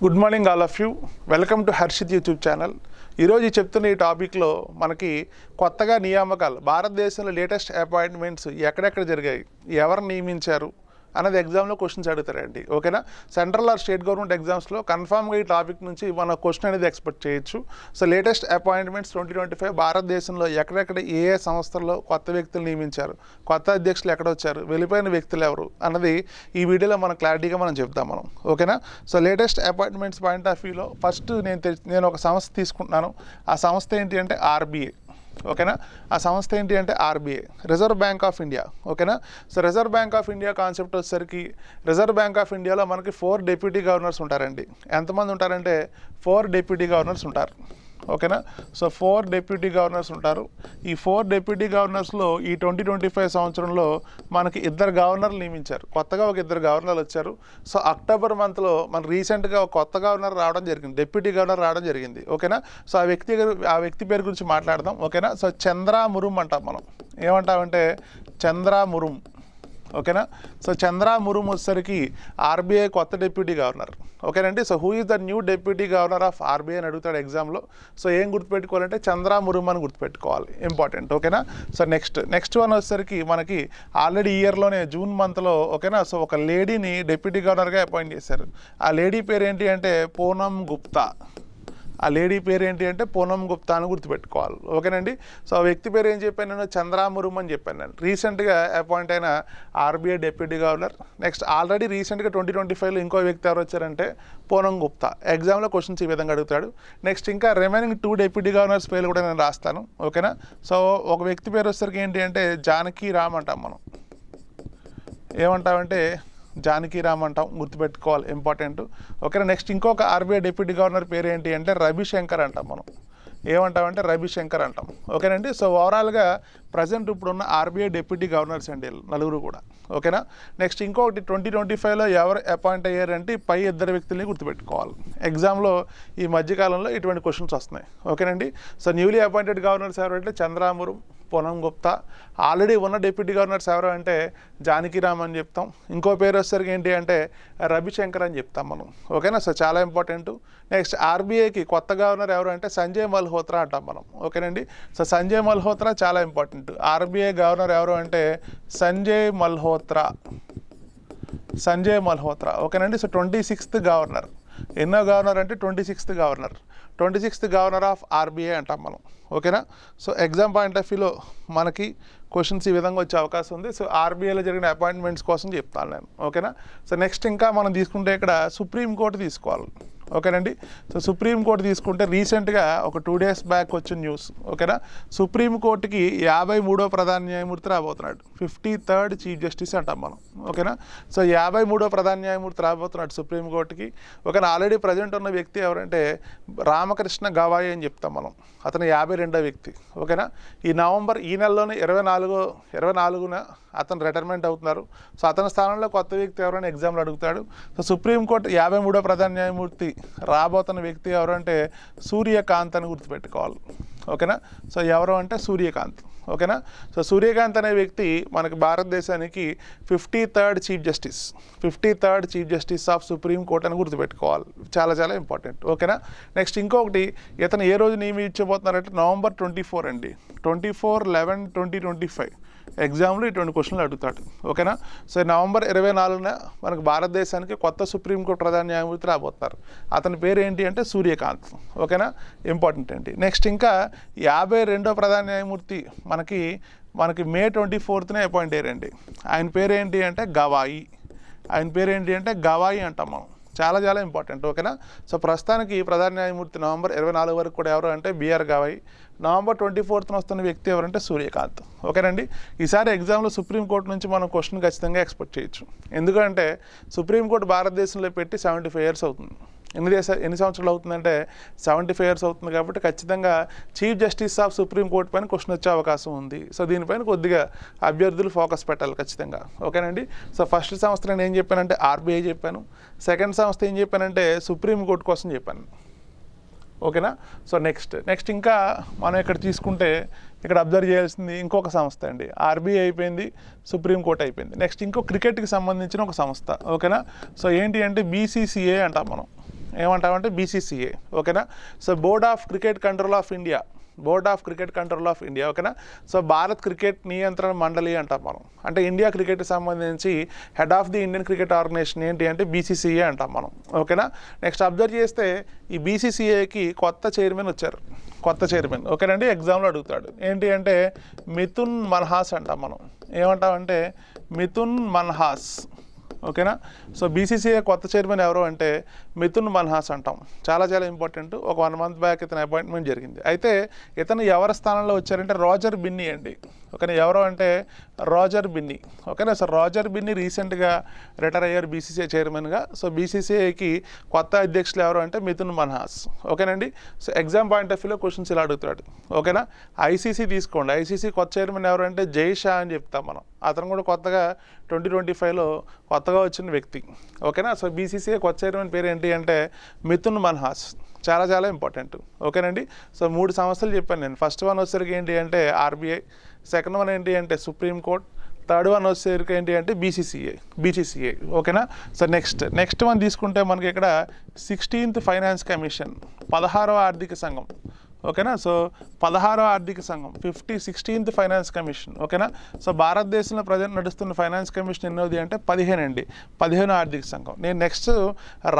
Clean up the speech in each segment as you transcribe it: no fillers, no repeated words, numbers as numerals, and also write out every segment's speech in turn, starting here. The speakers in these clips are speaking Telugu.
Good morning all of you. Welcome to Harshit YouTube channel. ఈరోజు చెప్తున్న ఈ టాపిక్లో మనకి కొత్తగా నియామకాలు, భారతదేశంలో లేటెస్ట్ అపాయింట్మెంట్స్ ఎక్కడెక్కడ జరిగాయి, ఎవరు నియమించారు అన్నది ఎగ్జామ్లో క్వశ్చన్స్ అడుగుతారండి. ఓకేనా? సెంట్రల్ ఆర్ స్టేట్ గవర్నమెంట్ ఎగ్జామ్స్లో కన్ఫామ్గా ఈ టాపిక్ నుంచి మన క్వశ్చన్ అనేది ఎక్స్పెక్ట్ చేయొచ్చు. సో లేటెస్ట్ అపాయింట్మెంట్స్ 2025 భారతదేశంలో ఎక్కడెక్కడ ఏ సంస్థల్లో కొత్త వ్యక్తులు నియమించారు, కొత్త అధ్యక్షులు ఎక్కడ వచ్చారు, వెళ్ళిపోయిన వ్యక్తులు ఎవరు అన్నది ఈ వీడియోలో మనం క్లారిటీగా చెప్తాం మనం. ఓకేనా? So latest appointments point of వ్యూలో ఫస్ట్ నేను ఒక సంస్థ తీసుకుంటున్నాను. ఆ సంస్థ ఏంటి అంటే ఆర్బీఐ. ఓకేనా? ఆ సంస్థ ఏంటి అంటే RBI, reserve bank of India. ఓకేనా? So reserve bank of India concept వచ్చేసరికి రిజర్వ్ బ్యాంక్ ఆఫ్ ఇండియాలో మనకి 4 డిప్యూటీ గవర్నర్స్ ఉంటారండి. ఎంతమంది ఉంటారంటే 4 డిప్యూటీ గవర్నర్స్ ఉంటారు. ఓకేనా? సో 4 డిప్యూటీ గవర్నర్స్ ఉంటారు. ఈ 4 డిప్యూటీ గవర్నర్స్లో ఈ 2025 సంవత్సరంలో మనకి 2 గవర్నర్లు నియమించారు. కొత్తగా ఒక 2 గవర్నర్లు వచ్చారు. సో అక్టోబర్ మంత్లో మన రీసెంట్గా ఒక కొత్త గవర్నర్ రావడం జరిగింది, డిప్యూటీ గవర్నర్ రావడం జరిగింది. ఓకేనా? సో ఆ వ్యక్తి పేరు గురించి మాట్లాడదాం. ఓకేనా? సో చంద్రా మురుమ్ అంటాం మనం. ఏమంటామంటే చంద్రా మురుమ్. ఓకేనా? సో చంద్రా మురుమ్ వచ్చేసరికి ఆర్బీఐ కొత్త డిప్యూటీ గవర్నర్. ఓకేనండి? So who is the new deputy governor of RBI అని అడుగుతాడు ఎగ్జామ్లో. సో ఏం గుర్తుపెట్టుకోవాలంటే చంద్రా మురుమ్ అని గుర్తుపెట్టుకోవాలి, ఇంపార్టెంట్. ఓకేనా? సో నెక్స్ట్ వన్ వచ్చేసరికి మనకి ఆల్రెడీ ఇయర్లోనే జూన్ మంత్లో, ఓకేనా, సో ఒక లేడీని డిప్యూటీ గవర్నర్గా అపాయింట్ చేశారు. ఆ లేడీ పేరు ఏంటి అంటే పూనం గుప్తా. ఆ లేడీ పేరు ఏంటి అంటే పూనం గుప్తా అని గుర్తుపెట్టుకోవాలి. ఓకేనండి? సో ఆ వ్యక్తి పేరు ఏం చెప్పాను నేను? చంద్రా మురుమ్ అని చెప్పాను నేను. రీసెంట్గా అపాయింట్ అయిన RBI deputy governor. Next already రీసెంట్గా 2025లో ఇంకో వ్యక్తి ఎవరు వచ్చారంటే పూనం గుప్తా. ఎగ్జామ్లో క్వశ్చన్స్ ఈ విధంగా అడుగుతాడు. నెక్స్ట్ ఇంకా రిమైనింగ్ 2 డిప్యూటీ గవర్నర్స్ పేర్లు కూడా నేను రాస్తాను. ఓకేనా? సో ఒక వ్యక్తి పేరు వచ్చేసరికి ఏంటి అంటే జానకి రామ్ అంటాం మనం. ఏమంటామంటే జానకి రామ్ అంటాం, గుర్తుపెట్టుకోవాలి, ఇంపార్టెంట్. ఓకేనా? నెక్స్ట్ ఇంకొక ఆర్బీఐ డిప్యూటీ గవర్నర్ పేరు ఏంటి అంటే రవిశంకర్ అంటాం మనం. ఏమంటామంటే రవిశంకర్ అంటాం. ఓకేనండి? సో ఓవరాల్గా ప్రజెంట్ ఇప్పుడున్న ఆర్బీఐ డిప్యూటీ గవర్నర్స్ అండి 4 కూడా. ఓకేనా? నెక్స్ట్ ఇంకొకటి 2025లో ఎవరు అపాయింట్ అయ్యారంటే పై 2 వ్యక్తుల్ని గుర్తుపెట్టుకోవాలి. ఎగ్జామ్లో ఈ మధ్యకాలంలో ఇటువంటి క్వశ్చన్స్ వస్తున్నాయి. ఓకేనండి? సో న్యూలీ అపాయింటెడ్ గవర్నర్స్ ఎవరు అంటే చంద్రా మురుమ్, పూనం గుప్తా. ఆల్రెడీ ఉన్న డిప్యూటీ గవర్నర్స్ ఎవరు అంటే జానకి రామ్ అని చెప్తాం. ఇంకో పేరు వచ్చేసరికి ఏంటి అంటే రవిశంకర్ అని చెప్తాం మనం. ఓకేనా? సో చాలా ఇంపార్టెంట్. నెక్స్ట్ ఆర్బీఐకి కొత్త గవర్నర్ ఎవరు అంటే సంజయ్ మల్హోత్రా అంటాం మనం. ఓకేనండి? సో సంజయ్ మల్హోత్రా చాలా ఇంపార్టెంట్. ఆర్బీఐ గవర్నర్ ఎవరు అంటే సంజయ్ మల్హోత్రా. ఓకేనండి? So 26th governor. ఎన్నో గవర్నర్ అంటే 26th governor. 26th governor of RBI అంటాం మనం. ఓకేనా? సో ఎగ్జామ్ పాయింట్ ఆఫ్ వ్యూలో మనకి క్వశ్చన్స్ ఈ విధంగా వచ్చే అవకాశం ఉంది. సో ఆర్బీఐలో జరిగిన అపాయింట్మెంట్స్ కోసం చెప్తాను నేను. ఓకేనా? సో నెక్స్ట్ ఇంకా మనం తీసుకుంటే ఇక్కడ సుప్రీంకోర్టు తీసుకోవాలి. ఓకేనండి? సో సుప్రీంకోర్టు తీసుకుంటే రీసెంట్గా ఒక 2 days బ్యాక్ వచ్చిన న్యూస్. ఓకేనా? సుప్రీంకోర్టుకి 53వ ప్రధాన న్యాయమూర్తి రాబోతున్నాడు. 53rd చీఫ్ జస్టిస్ అంటాం మనం. ఓకేనా? సో 53వ ప్రధాన న్యాయమూర్తి రాబోతున్నాడు సుప్రీంకోర్టుకి. ఓకేనా? ఆల్రెడీ ప్రజెంట్ ఉన్న వ్యక్తి ఎవరంటే రామకృష్ణ గవాయి అని చెప్తాం మనం. అతను 52వ వ్యక్తి. ఓకేనా? ఈ నెలలోనే 24న అతను రిటైర్మెంట్ అవుతున్నారు. సో అతని స్థానంలో కొత్త వ్యక్తి ఎవరైనా ఎగ్జామ్లో అడుగుతాడు. సో సుప్రీంకోర్టు 53వ ప్రధాన న్యాయమూర్తి రాబోతున్న వ్యక్తి ఎవరు అంటే సూర్యకాంత్ అని గుర్తుపెట్టుకోవాలి. ఓకేనా? సో ఎవరు అంటే సూర్యకాంత్. ఓకేనా? సో సూర్యకాంత్ అనే వ్యక్తి మనకి భారతదేశానికి 53rd chief justice of supreme court అని గుర్తుపెట్టుకోవాలి. చాలా చాలా ఇంపార్టెంట్. ఓకేనా? నెక్స్ట్ ఇంకొకటి, ఇతను ఏ రోజు నియమించబోతున్నారంటే November 24 అండి. 24/11/2025 ఎగ్జామ్లో ఇటువంటి క్వశ్చన్లు అడుగుతాడు. ఓకేనా? సో November 24న మనకు భారతదేశానికి కొత్త సుప్రీంకోర్టు ప్రధాన న్యాయమూర్తి రాబోతున్నారు. అతని పేరు ఏంటి అంటే సూర్యకాంత్. ఓకేనా? ఇంపార్టెంట్ అండి. నెక్స్ట్ ఇంకా 52వ ప్రధాన న్యాయమూర్తి మనకి May 24న అపాయింట్ అయ్యారండి. ఆయన పేరు ఏంటి అంటే గవాయి అంటాం మనం. చాలా చాలా ఇంపార్టెంట్. ఓకేనా? సో ప్రస్తుతానికి ప్రధాన న్యాయమూర్తి November 24 వరకు కూడా ఎవరు అంటే బిఆర్ గవాయి. November 24న వస్తున్న వ్యక్తి ఎవరంటే సూర్యకాంత్. ఓకేనండి? ఈసారి ఎగ్జామ్లో సుప్రీంకోర్టు నుంచి మనం క్వశ్చన్ ఖచ్చితంగా ఎక్స్పెక్ట్ చేయొచ్చు. ఎందుకంటే సుప్రీంకోర్టు భారతదేశంలో పెట్టి 75 years అవుతుంది. ఎన్ని సంవత్సరాలు అవుతుందంటే 75 years అవుతుంది. కాబట్టి ఖచ్చితంగా చీఫ్ జస్టిస్ ఆఫ్ సుప్రీంకోర్టు పైన క్వశ్చన్ వచ్చే అవకాశం ఉంది. సో దీనిపైన కొద్దిగా అభ్యర్థులు ఫోకస్ పెట్టాలి ఖచ్చితంగా. ఓకేనండి? సో ఫస్ట్ సంస్థ నేను ఏం చెప్పానంటే ఆర్బీఐ చెప్పాను. సెకండ్ సంస్థ ఏం చెప్పానంటే సుప్రీంకోర్టు కోసం చెప్పాను. ఓకేనా? సో నెక్స్ట్ ఇంకా మనం ఇక్కడ తీసుకుంటే ఇక్కడ అబ్జర్వ్ చేయాల్సింది ఇంకొక సంస్థ అండి. ఆర్బీఐ అయిపోయింది, సుప్రీంకోర్టు అయిపోయింది. నెక్స్ట్ ఇంకో క్రికెట్కి సంబంధించిన ఒక సంస్థ. ఓకేనా? సో ఏంటి అంటే బీసీసీఐ అంటాం మనం. ఏమంటామంటే బీసీసీఏ. ఓకేనా. So board of cricket control of India, board of cricket control of India. ఓకేనా. సో భారత్ క్రికెట్ నియంత్రణ మండలి అంటాం మనం. అంటే ఇండియా క్రికెట్కి సంబంధించి head of the Indian cricket organisation ఏంటి అంటే బీసీసీఏ అంటాం మనం. ఓకేనా. నెక్స్ట్ అబ్జర్వ్ చేస్తే ఈ బీసీసీఏకి కొత్త చైర్మన్ వచ్చారు, కొత్త చైర్మన్. ఓకేనండి. ఎగ్జామ్లో అడుగుతాడు ఏంటి అంటే మిథున్ మన్హాస్ అంటాం మనం. ఏమంటామంటే మిథున్ మన్హాస్. ఓకేనా. సో బీసీసీఏ కొత్త చైర్మన్ ఎవరు అంటే మిథున్ మన్హాస్ అంటాం. చాలా చాలా ఇంపార్టెంట్. ఒక 1 month బ్యాక్ ఇతని అపాయింట్మెంట్ జరిగింది. అయితే ఇతను ఎవరి స్థానంలో వచ్చారంటే రోజర్ బిన్నీ అండి. ఓకేనా. ఎవరు అంటే రోజర్ బిన్నీ. ఓకేనా. సో రోజర్ బిన్నీ రీసెంట్గా రిటైర్ అయ్యారు బీసీసీఐ చైర్మన్గా. సో బీసీసీఐకి కొత్త అధ్యక్షులు ఎవరు అంటే మిథున్ మన్హాస్. ఓకేనండి. సో ఎగ్జామ్ పాయింట్ ఆఫ్ వ్యూలో క్వశ్చన్స్ ఇలా అడుగుతాడు. ఓకేనా. ఐసీసీ తీసుకోండి. ఐసీసీ కొత్త చైర్మన్ ఎవరు అంటే జై షా అని చెప్తాం మనం. అతను కూడా కొత్తగా 2025లో కొత్తగా వచ్చిన వ్యక్తి. ఓకేనా. సో బీసీసీఐ కొత్త చైర్మన్ పేరు ఏంటి అంటే మిథున్ మన్హాస్. చాలా చాలా ఇంపార్టెంట్. ఓకేనండి. సో 3 సంస్థలు చెప్పాను నేను. ఫస్ట్ వన్ వచ్చేసరికి ఏంటి అంటే ఆర్బీఐ, సెకండ్ వన్ ఏంటి అంటే సుప్రీంకోర్టు, థర్డ్ వన్ వచ్చేసరికి ఏంటి అంటే బీసీసీఐ. ఓకేనా. సో నెక్స్ట్ వన్ తీసుకుంటే మనకి ఇక్కడ 16th ఫైనాన్స్ కమిషన్, 16వ ఆర్థిక సంఘం. ఓకేనా. సో 16వ ఆర్థిక సంఘం 16th ఫైనాన్స్ కమిషన్. ఓకేనా. సో భారతదేశంలో ప్రజెంట్ నడుస్తున్న ఫైనాన్స్ కమిషన్ ఎన్నోది అంటే 15 అండి, 15వ ఆర్థిక సంఘం. నేను నెక్స్ట్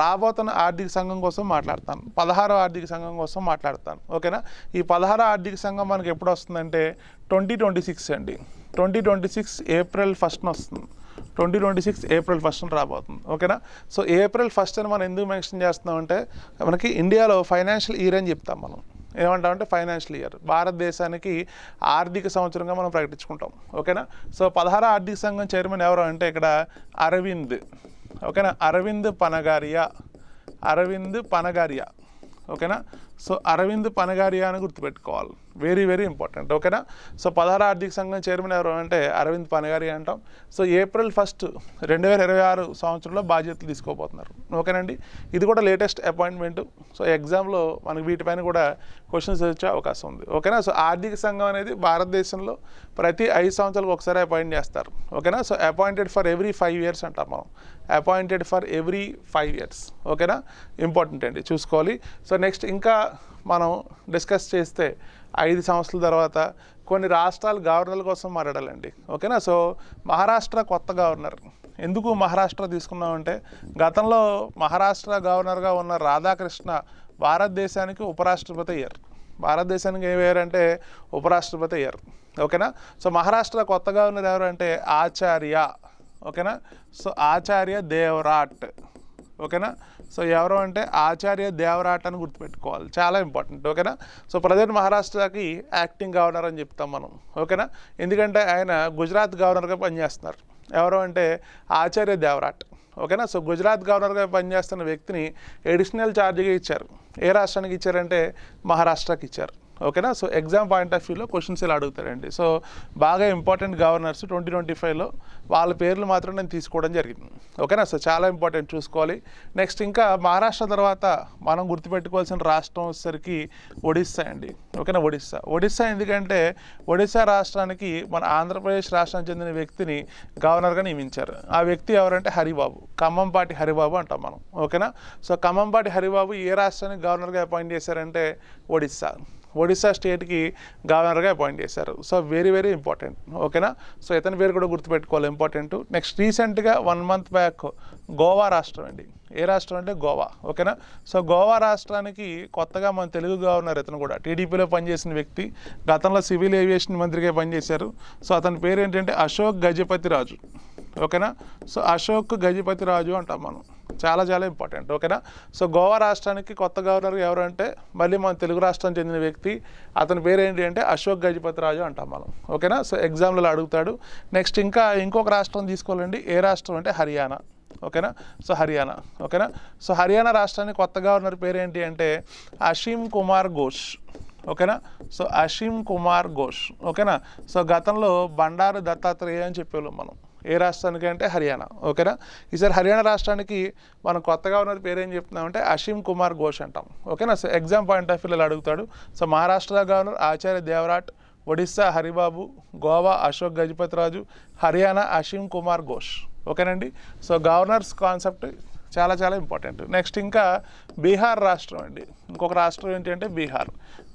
రాబోతున్న ఆర్థిక సంఘం కోసం మాట్లాడతాను, 16వ ఆర్థిక సంఘం కోసం మాట్లాడతాను. ఓకేనా. ఈ 16వ ఆర్థిక సంఘం మనకి ఎప్పుడు వస్తుందంటే 2026 అండి. 2026 April 1st వస్తుంది. 2026 April 1st రాబోతుంది. ఓకేనా. సో April 1st అని మనం ఎందుకు మెన్షన్ చేస్తున్నామంటే మనకి ఇండియాలో ఫైనాన్షియల్ ఇయర్ అని చెప్తాం మనం. ఏమంటామంటే ఫైనాన్షియల్ ఇయర్ భారతదేశానికి ఆర్థిక సంవత్సరంగా మనం ప్రకటించుకుంటాం. ఓకేనా. సో 16వ ఆర్థిక సంఘం చైర్మన్ ఎవరు అంటే ఇక్కడ అరవింద్. ఓకేనా. అరవింద్ పనగారియా. ఓకేనా. సో అరవింద్ పనగారియా అని గుర్తుపెట్టుకోవాలి. Very very important. ఓకేనా. సో 16వ ఆర్థిక సంఘం చైర్మన్ ఎవరు అంటే అరవింద్ పనగారియా అంటాం. సో April 1st 2026 సంవత్సరంలో బాధ్యతలు తీసుకోబోతున్నారు. ఓకేనండి. ఇది కూడా లేటెస్ట్ అపాయింట్మెంట్. సో ఎగ్జామ్లో మనకి వీటిపైన కూడా క్వశ్చన్స్ వచ్చే అవకాశం ఉంది. ఓకేనా. సో ఆర్థిక సంఘం అనేది భారతదేశంలో ప్రతి 5 సంవత్సరాలకు ఒకసారి అపాయింట్ చేస్తారు. ఓకేనా. So appointed for every 5 years అంటాం మనం. Appointed for every 5 years. ఓకేనా. ఇంపార్టెంట్ అండి, చూసుకోవాలి. సో నెక్స్ట్ ఇంకా మనం డిస్కస్ చేస్తే 5 సంవత్సరాల తర్వాత కొన్ని రాష్ట్రాలు గవర్నర్ల కోసం మాట్లాడాలండి. ఓకేనా. సో మహారాష్ట్ర కొత్త గవర్నర్. ఎందుకు మహారాష్ట్ర తీసుకున్నామంటే గతంలో మహారాష్ట్ర గవర్నర్గా ఉన్న రాధాకృష్ణ భారతదేశానికి ఉపరాష్ట్రపతి అయ్యారు. భారతదేశానికి ఏమయ్యారంటే ఉపరాష్ట్రపతి అయ్యారు. ఓకేనా. సో మహారాష్ట్ర కొత్త గవర్నర్ ఎవరు అంటే ఆచార్య. ఓకేనా. సో ఆచార్య దేవరాట్. ఓకేనా. సో ఎవరు అంటే ఆచార్య దేవరాట్ అని గుర్తుపెట్టుకోవాలి, చాలా ఇంపార్టెంట్. ఓకేనా. సో ప్రజెంట్ మహారాష్ట్రకి యాక్టింగ్ గవర్నర్ అని చెప్తాం మనం. ఓకేనా. ఎందుకంటే ఆయన గుజరాత్ గవర్నర్గా పనిచేస్తున్నారు. ఎవరు అంటే ఆచార్య దేవరాట్. ఓకేనా. సో గుజరాత్ గవర్నర్గా పనిచేస్తున్న వ్యక్తిని అడిషనల్ ఛార్జ్గా ఇచ్చారు. ఏ రాష్ట్రానికి ఇచ్చారంటే మహారాష్ట్రకి ఇచ్చారు. ఓకేనా. సో ఎగ్జామ్ పాయింట్ ఆఫ్ వ్యూలో క్వశ్చన్స్ ఇలా అడుగుతారండి. సో బాగా ఇంపార్టెంట్ గవర్నర్స్ 2025లో వాళ్ళ పేర్లు మాత్రం నేను తీసుకోవడం జరిగింది. ఓకేనా. సో చాలా ఇంపార్టెంట్, చూసుకోవాలి. నెక్స్ట్ ఇంకా మహారాష్ట్ర తర్వాత మనం గుర్తుపెట్టుకోవాల్సిన రాష్ట్రం వచ్చేసరికి ఒడిస్సా అండి. ఓకేనా. ఒడిస్సా ఎందుకంటే ఒడిస్సా రాష్ట్రానికి మన ఆంధ్రప్రదేశ్ రాష్ట్రానికి చెందిన వ్యక్తిని గవర్నర్గా నియమించారు. ఆ వ్యక్తి ఎవరంటే హరిబాబు, ఖమ్మంపాటి హరిబాబు అంటాం మనం. ఓకేనా. సో ఖమ్మంపాటి హరిబాబు ఏ రాష్ట్రానికి గవర్నర్గా అపాయింట్ చేశారంటే ఒడిస్సా స్టేట్కి గవర్నర్గా అపాయింట్ చేశారు. So very very important. ఓకేనా. సో ఇతని పేరు కూడా గుర్తుపెట్టుకోవాలి, ఇంపార్టెంట్. నెక్స్ట్ రీసెంట్గా 1 month బ్యాక్ గోవా రాష్ట్రం అండి. ఏ రాష్ట్రం అంటే గోవా. ఓకేనా. సో గోవా రాష్ట్రానికి కొత్తగా మన తెలుగు గవర్నర్, ఇతను కూడా టీడీపీలో పనిచేసిన వ్యక్తి, గతంలో సివిల్ ఏవియేషన్ మంత్రిగా పనిచేశారు. సో అతని పేరు ఏంటంటే అశోక్ గజపతిరాజు. ఓకేనా. సో అశోక్ గజపతిరాజు అంటాం మనం, చాలా చాలా ఇంపార్టెంట్. ఓకేనా. సో గోవా రాష్ట్రానికి కొత్త గవర్నర్ ఎవరు అంటే మళ్ళీ మన తెలుగు రాష్ట్రానికి చెందిన వ్యక్తి, అతని పేరు ఏంటి అంటే అశోక్ గజపతిరాజు అంటాం మనం. ఓకేనా. సో ఎగ్జామ్లో అడుగుతాడు. నెక్స్ట్ ఇంకా ఇంకొక రాష్ట్రం తీసుకోవాలండి. ఏ రాష్ట్రం అంటే హర్యానా. ఓకేనా. సో హర్యానా. ఓకేనా. సో హర్యానా రాష్ట్రానికి కొత్త గవర్నర్ పేరు ఏంటి అంటే అసీమ్ కుమార్ ఘోష్. ఓకేనా. సో అసీమ్ కుమార్ ఘోష్. ఓకేనా. సో గతంలో బండారు దత్తాత్రేయ అని చెప్పేవాళ్ళం మనం. ఏ రాష్ట్రానికి అంటే హర్యానా. ఓకేనా. ఈసారి హర్యానా రాష్ట్రానికి మనం కొత్త గవర్నర్ పేరు ఏం చెప్తున్నామంటే అసీమ్ కుమార్ ఘోష్ అంటాం. ఓకేనా. సో ఎగ్జామ్ పాయింట్ ఆఫ్ వ్యూలో అడుగుతాడు. సో మహారాష్ట్ర గవర్నర్ ఆచార్య దేవరాట్, ఒడిస్సా హరిబాబు, గోవా అశోక్ గజపతిరాజు, హర్యానా అసీమ్ కుమార్ ఘోష్. ఓకేనండి. సో గవర్నర్స్ కాన్సెప్ట్ చాలా చాలా ఇంపార్టెంట్. నెక్స్ట్ ఇంకా బీహార్ రాష్ట్రం అండి. ఇంకొక రాష్ట్రం ఏంటి అంటే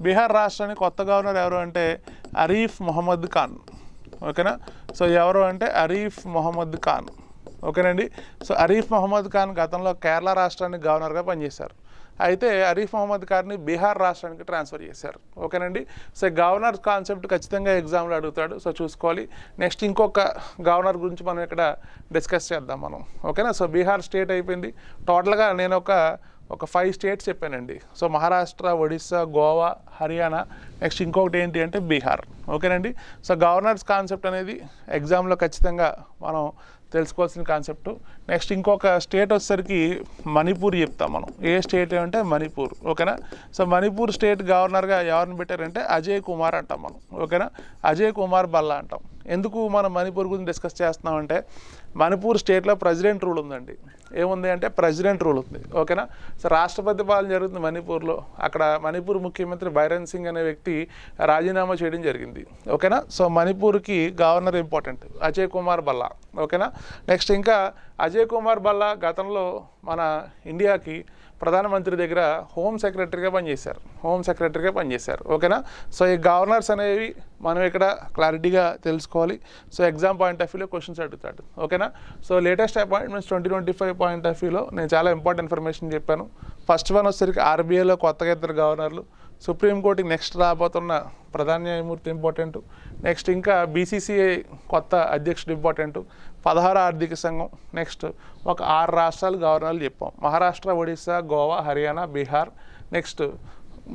బీహార్ రాష్ట్రానికి కొత్త గవర్నర్ ఎవరు అంటే అరీఫ్ మొహమ్మద్ ఖాన్. ఓకేనా. సో ఎవరు అంటే అరీఫ్ మొహమ్మద్ ఖాన్. ఓకేనండి. సో అరీఫ్ మొహమ్మద్ ఖాన్ గతంలో కేరళ రాష్ట్రానికి గవర్నర్గా పనిచేశారు. అయితే అరీఫ్ మొహమ్మద్ ఖాన్ని బీహార్ రాష్ట్రానికి ట్రాన్స్ఫర్ చేశారు. ఓకేనండి. సో గవర్నర్ కాన్సెప్ట్ ఖచ్చితంగా ఎగ్జామ్లో అడుగుతాడు, సో చూసుకోవాలి. నెక్స్ట్ ఇంకొక గవర్నర్ గురించి మనం ఇక్కడ డిస్కస్ చేద్దాం మనం. ఓకేనా. సో బీహార్ స్టేట్ అయిపోయింది. టోటల్గా నేను ఒక 5 స్టేట్స్ చెప్పానండి. సో మహారాష్ట్ర, ఒడిస్సా, గోవా, హర్యానా, నెక్స్ట్ ఇంకొకటి ఏంటి అంటే బీహార్. ఓకేనండి. సో గవర్నర్స్ కాన్సెప్ట్ అనేది ఎగ్జామ్లో ఖచ్చితంగా మనం తెలుసుకోవాల్సిన కాన్సెప్ట్. నెక్స్ట్ ఇంకొక స్టేట్ వచ్చేసరికి మణిపూర్ చెప్తాం మనం. ఏ స్టేట్ అంటే మణిపూర్. ఓకేనా. సో మణిపూర్ స్టేట్ గవర్నర్గా ఎవరిని పెట్టారంటే అజయ్ కుమార్ అంటాం మనం. ఓకేనా. అజయ్ కుమార్ భల్లా అంటాం. ఎందుకు మనం మణిపూర్ గురించి డిస్కస్ చేస్తున్నామంటే మణిపూర్ స్టేట్లో ప్రెసిడెంట్ రూల్ ఉందండి. ఏముంది అంటే ప్రెసిడెంట్ రూల్ ఉంది. ఓకేనా. సో రాష్ట్రపతి పాలన జరుగుతుంది మణిపూర్లో. అక్కడ మణిపూర్ ముఖ్యమంత్రి బైరన్ సింగ్ అనే వ్యక్తి రాజీనామా చేయడం జరిగింది. ఓకేనా. సో మణిపూర్కి గవర్నర్ ఇంపార్టెంట్ అజయ్ కుమార్ భల్లా. ఓకేనా. నెక్స్ట్ ఇంకా అజయ్ కుమార్ భల్లా గతంలో మన ఇండియాకి ప్రధానమంత్రి దగ్గర హోమ్ సెక్రటరీగా పనిచేశారు. ఓకేనా. సో ఈ గవర్నర్స్ అనేవి మనం ఇక్కడ క్లారిటీగా తెలుసుకోవాలి. సో ఎగ్జామ్ పాయింట్ ఆఫ్ వ్యూలో క్వశ్చన్స్ అడుగుతాడు. ఓకేనా. So latest appointments 2025 point of వ్యూలో నేను చాలా ఇంపార్టెంట్ ఇన్ఫర్మేషన్ చెప్పాను. ఫస్ట్ వన్ వచ్చేసరికి ఆర్బీఐలో కొత్తగా 2 గవర్నర్లు, సుప్రీంకోర్టుకి నెక్స్ట్ రాబోతున్న ప్రధాన న్యాయమూర్తి ఇంపార్టెంట్. నెక్స్ట్ ఇంకా బీసీసీఐ కొత్త అధ్యక్షుడు ఇంపార్టెంట్. 16 ఆర్థిక సంఘం. నెక్స్ట్ ఒక 6 రాష్ట్రాలు గవర్నర్లు చెప్పాం. మహారాష్ట్ర, ఒడిస్సా, గోవా, హర్యానా, బీహార్, నెక్స్ట్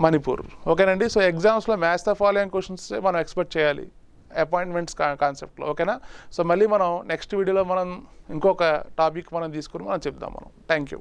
మణిపూర్. ఓకేనండి. సో ఎగ్జామ్స్లో మ్యాచ్ ద ఫాలోయింగ్ క్వశ్చన్స్ మనం ఎక్స్పెక్ట్ చేయాలి అపాయింట్మెంట్స్ కాన్సెప్ట్లో. ఓకేనా. సో మళ్ళీ మనం నెక్స్ట్ వీడియోలో మనం ఇంకొక టాపిక్ మనం తీసుకుని మనం చెప్దాం మనం. Thank you.